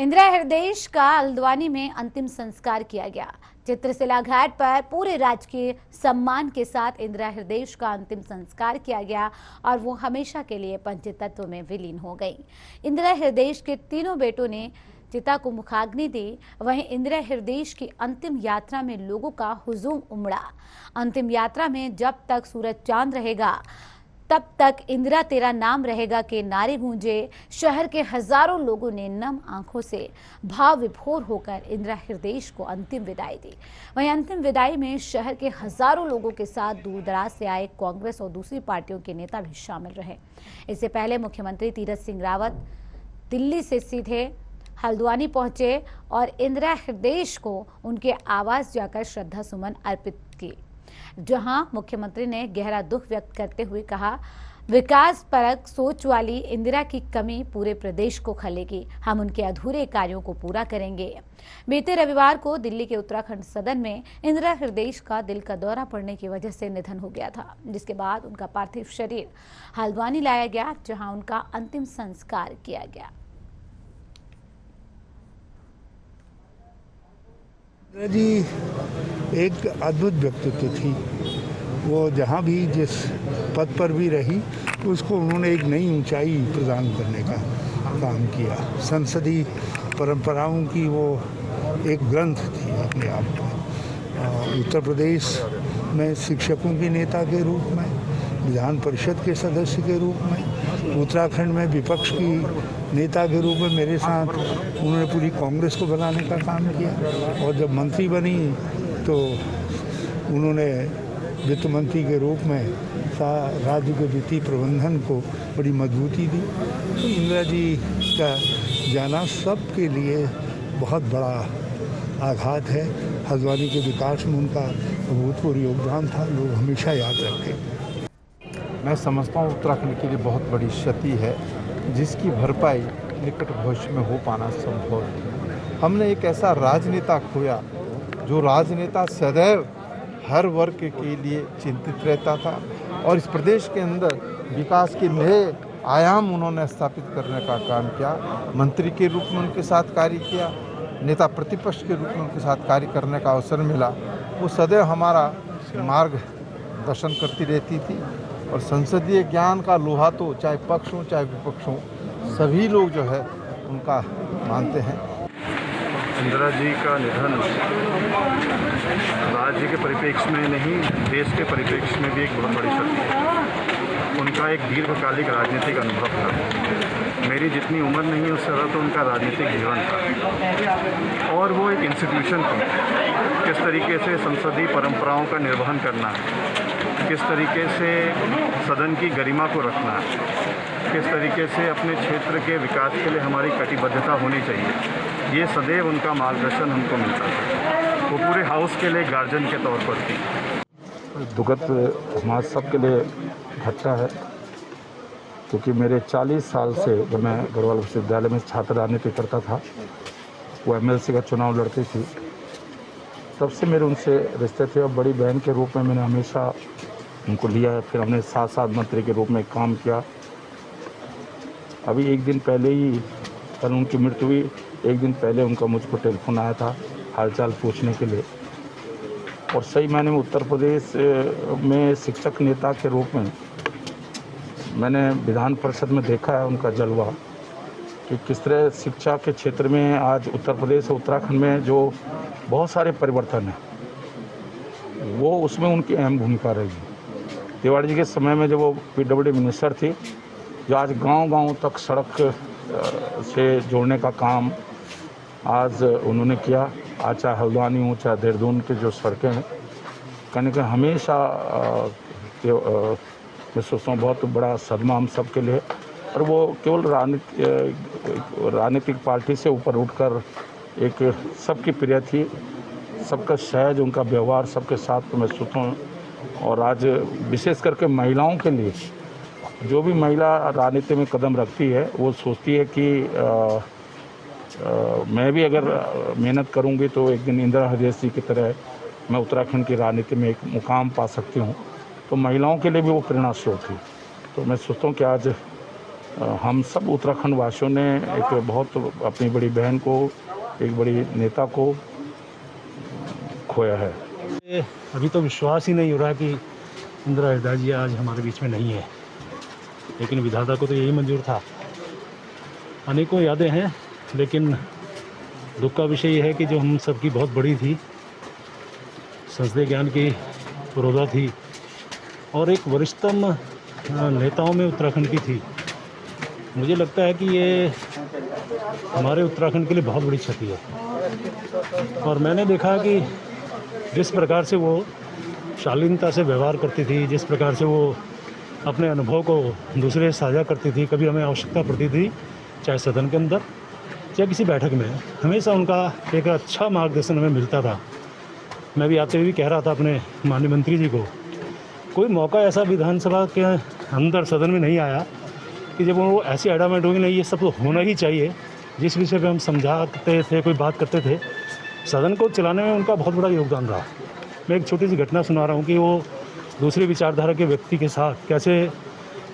इंदिरा हृदयेश का हल्द्वानी में अंतिम संस्कार किया गया। चित्रशिला घाट पर पूरे राजकीय सम्मान के साथ इंदिरा हृदयेश का अंतिम संस्कार किया गया और वो हमेशा के लिए पंचतत्व में विलीन हो गई। इंदिरा हृदयेश के तीनों बेटों ने चिता को मुखाग्नि दी। वहीं इंदिरा हृदयेश की अंतिम यात्रा में लोगों का हुजूम उमड़ा। अंतिम यात्रा में जब तक सूरज चांद रहेगा तब तक इंदिरा तेरा नाम रहेगा के नारे गूंजे। शहर के हजारों लोगों ने नम आंखों से भाव विभोर होकर इंदिरा हृदयेश को अंतिम विदाई दी। वहीं अंतिम विदाई में शहर के हजारों लोगों के साथ दूर दराज से आए कांग्रेस और दूसरी पार्टियों के नेता भी शामिल रहे। इससे पहले मुख्यमंत्री तीरथ सिंह रावत दिल्ली से सीधे हल्द्वानी पहुंचे और इंदिरा हृदयेश को उनके आवास जाकर श्रद्धा सुमन अर्पित किए, जहां मुख्यमंत्री ने गहरा दुख व्यक्त करते हुए कहा, विकास परक सोच वाली इंदिरा की कमी पूरे प्रदेश को खलेगी। हम उनके अधूरे कार्यों को पूरा करेंगे। बीते रविवार को दिल्ली के उत्तराखंड सदन में इंदिरा हृदयेश का दिल का दौरा पड़ने की वजह से निधन हो गया था, जिसके बाद उनका पार्थिव शरीर हल्द्वानी लाया गया, जहां उनका अंतिम संस्कार किया गया। इंदिरा जी एक अद्भुत व्यक्तित्व थी। वो जहाँ भी जिस पद पर भी रही उसको उन्होंने एक नई ऊंचाई प्रदान करने का काम किया। संसदीय परंपराओं की वो एक ग्रंथ थी अपने आप में। उत्तर प्रदेश में शिक्षकों के नेता के रूप में, विधान परिषद के सदस्य के रूप में, उत्तराखंड में विपक्ष की नेता के रूप में मेरे साथ उन्होंने पूरी कांग्रेस को बनाने का काम किया। और जब मंत्री बनी तो उन्होंने वित्त मंत्री के रूप में राज्य के वित्तीय प्रबंधन को बड़ी मजबूती दी। तो इंदिरा जी का जाना सबके लिए बहुत बड़ा आघात है। हल्द्वानी के विकास में उनका अभूतपूर्व योगदान था, लोग हमेशा याद रखें। मैं समझता हूँ उत्तराखंड के लिए बहुत बड़ी क्षति है, जिसकी भरपाई निकट भविष्य में हो पाना संभव है। हमने एक ऐसा राजनेता खोया जो राजनेता सदैव हर वर्ग के लिए चिंतित रहता था और इस प्रदेश के अंदर विकास के नए आयाम उन्होंने स्थापित करने का काम किया। मंत्री के रूप में उनके साथ कार्य किया, नेता प्रतिपक्ष के रूप में उनके साथ कार्य करने का अवसर मिला। वो सदैव हमारा मार्गदर्शन करती रहती थी और संसदीय ज्ञान का लोहा तो चाहे पक्ष हो चाहे विपक्ष हो, सभी लोग जो है उनका मानते हैं। इंदिरा जी का निधन राज्य के परिप्रेक्ष्य में नहीं, देश के परिप्रेक्ष्य में भी एक बहुत बड़ी क्षति है। उनका एक दीर्घकालिक राजनीतिक अनुभव था। मेरी जितनी उम्र नहीं है उससे ज़्यादा तो उनका राजनीतिक जीवन था और वो एक इंस्टीट्यूशन थी। किस तरीके से संसदीय परंपराओं का निर्वहन करना है, किस तरीके से सदन की गरिमा को रखना है, किस तरीके से अपने क्षेत्र के विकास के लिए हमारी कटिबद्धता होनी चाहिए, ये सदैव उनका मार्गदर्शन हमको मिलता था। वो पूरे हाउस के लिए गार्जियन के तौर पर थी। दुखद हमारे सब के लिए घटना है, क्योंकि मेरे 40 साल से जब मैं गढ़वाल विश्वविद्यालय में छात्र राजनीति करता था, वो MLC का चुनाव लड़ती थी, तब से मेरे उनसे रिश्ते थे और बड़ी बहन के रूप में मैंने हमेशा उनको लिया है। फिर हमने साथ साथ मंत्री के रूप में काम किया। अभी एक दिन पहले ही, कल उनकी मृत्यु हुई, एक दिन पहले उनका मुझको टेलीफोन आया था हालचाल पूछने के लिए। और सही मायने में उत्तर प्रदेश में शिक्षक नेता के रूप में मैंने विधान परिषद में देखा है उनका जलवा, कि किस तरह शिक्षा के क्षेत्र में आज उत्तर प्रदेश और उत्तराखंड में जो बहुत सारे परिवर्तन हैं, वो उसमें उनकी अहम भूमिका रही। तिवारी जी के समय में जब वो PWD मिनिस्टर थी, जो आज गांव-गांव तक सड़क से जोड़ने का काम आज उन्होंने किया। आज चाहे हल्द्वानी हो चाहे देहरादून के जो सड़कें हैं, कहने का हमेशा मैं सोचता हूँ बहुत बड़ा सदमा हम सब के लिए। और वो केवल राजनीतिक पार्टी से ऊपर उठकर एक सबकी प्रिय थी, सबका सहज उनका व्यवहार सबके साथ तो मैं सोचता हूँ। और आज विशेष करके महिलाओं के लिए, जो भी महिला राजनीति में कदम रखती है, वो सोचती है कि मैं भी अगर मेहनत करूंगी तो एक दिन इंदिरा हृदयेश जी की तरह मैं उत्तराखंड की राजनीति में एक मुकाम पा सकती हूं। तो महिलाओं के लिए भी वो प्रेरणा स्रोत थी। तो मैं सोचता हूँ कि आज हम सब उत्तराखंड वासियों ने एक बहुत अपनी बड़ी बहन को, एक बड़ी नेता को खोया है। अभी तो विश्वास ही नहीं हो रहा कि इंदिरा हृदय जी आज हमारे बीच में नहीं है, लेकिन विधाता को तो यही मंजूर था। अनेकों यादें हैं, लेकिन दुख का विषय यह है कि जो हम सबकी बहुत बड़ी थी, संसदीय ज्ञान की पुरोधा थी और एक वरिष्ठतम नेताओं में उत्तराखंड की थी। मुझे लगता है कि ये हमारे उत्तराखंड के लिए बहुत बड़ी क्षति है। और मैंने देखा कि जिस प्रकार से वो शालीनता से व्यवहार करती थी, जिस प्रकार से वो अपने अनुभव को दूसरे से साझा करती थी, कभी हमें आवश्यकता पड़ती थी, चाहे सदन के अंदर या किसी बैठक में, हमेशा उनका एक अच्छा मार्गदर्शन हमें मिलता था। मैं भी आते हुए भी कह रहा था अपने माननीय मंत्री जी को, कोई मौका ऐसा विधानसभा के अंदर सदन में नहीं आया कि जब वो ऐसी एडामेंट होगी, नहीं ये सब तो होना ही चाहिए। जिस विषय पे हम समझाते थे, कोई बात करते थे, सदन को चलाने में उनका बहुत बड़ा योगदान रहा। मैं एक छोटी सी घटना सुना रहा हूँ कि वो दूसरी विचारधारा के व्यक्ति के साथ कैसे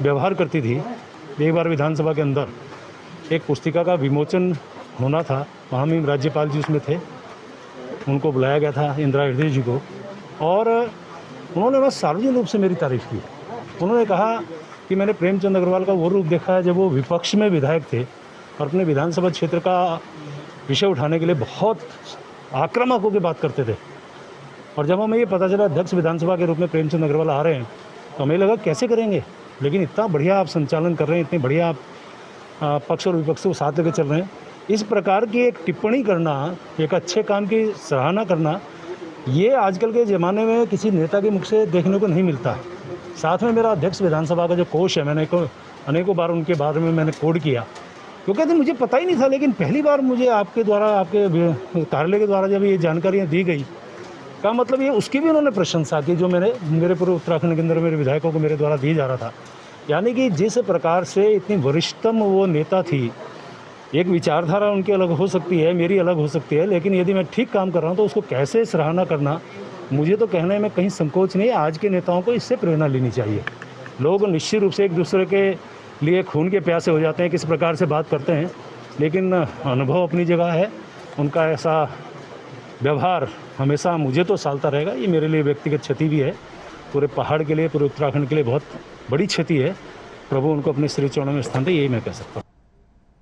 व्यवहार करती थी। एक बार विधानसभा के अंदर एक पुस्तिका का विमोचन होना था, महामहिम राज्यपाल जी उसमें थे, उनको बुलाया गया था, इंदिरा हृदय जी को, और उन्होंने बस सार्वजनिक रूप से मेरी तारीफ़ की। उन्होंने कहा कि मैंने प्रेमचंद अग्रवाल का वो रूप देखा है जब वो विपक्ष में विधायक थे और अपने विधानसभा क्षेत्र का विषय उठाने के लिए बहुत आक्रामक होकर बात करते थे। और जब हमें ये पता चला अध्यक्ष विधानसभा के रूप में प्रेमचंद अग्रवाल आ रहे हैं, तो हमें लगा कैसे करेंगे, लेकिन इतना बढ़िया आप संचालन कर रहे हैं, इतनी बढ़िया आप पक्ष और विपक्ष को साथ लेकर चल रहे हैं। इस प्रकार की एक टिप्पणी करना, एक अच्छे काम की सराहना करना, ये आजकल के ज़माने में किसी नेता के मुख से देखने को नहीं मिलता। साथ में मेरा अध्यक्ष विधानसभा का जो कोष है, मैंने अनेकों बार उनके बारे में मैंने कोड किया, क्योंकि मुझे पता ही नहीं था, लेकिन पहली बार मुझे आपके द्वारा, आपके कार्यालय के द्वारा जब ये जानकारियाँ दी गई, का मतलब ये उसकी भी उन्होंने प्रशंसा की जो मेरे पूरे उत्तराखंड के अंदर मेरे विधायकों को मेरे द्वारा दिया जा रहा था। यानी कि जिस प्रकार से इतनी वरिष्ठतम वो नेता थी, एक विचारधारा उनकी अलग हो सकती है, मेरी अलग हो सकती है, लेकिन यदि मैं ठीक काम कर रहा हूँ तो उसको कैसे सराहना करना, मुझे तो कहने में कहीं संकोच नहीं है। आज के नेताओं को इससे प्रेरणा लेनी चाहिए। लोग निश्चित रूप से एक दूसरे के लिए खून के प्यासे हो जाते हैं, किस प्रकार से बात करते हैं, लेकिन अनुभव अपनी जगह है। उनका ऐसा व्यवहार हमेशा मुझे तो सालता रहेगा। ये मेरे लिए व्यक्तिगत क्षति भी है, पूरे पहाड़ के लिए, पूरे उत्तराखंड के लिए बहुत बड़ी क्षति है। प्रभु उनको अपने श्री चरणों में स्थान दे, यही मैं कह सकता हूँ।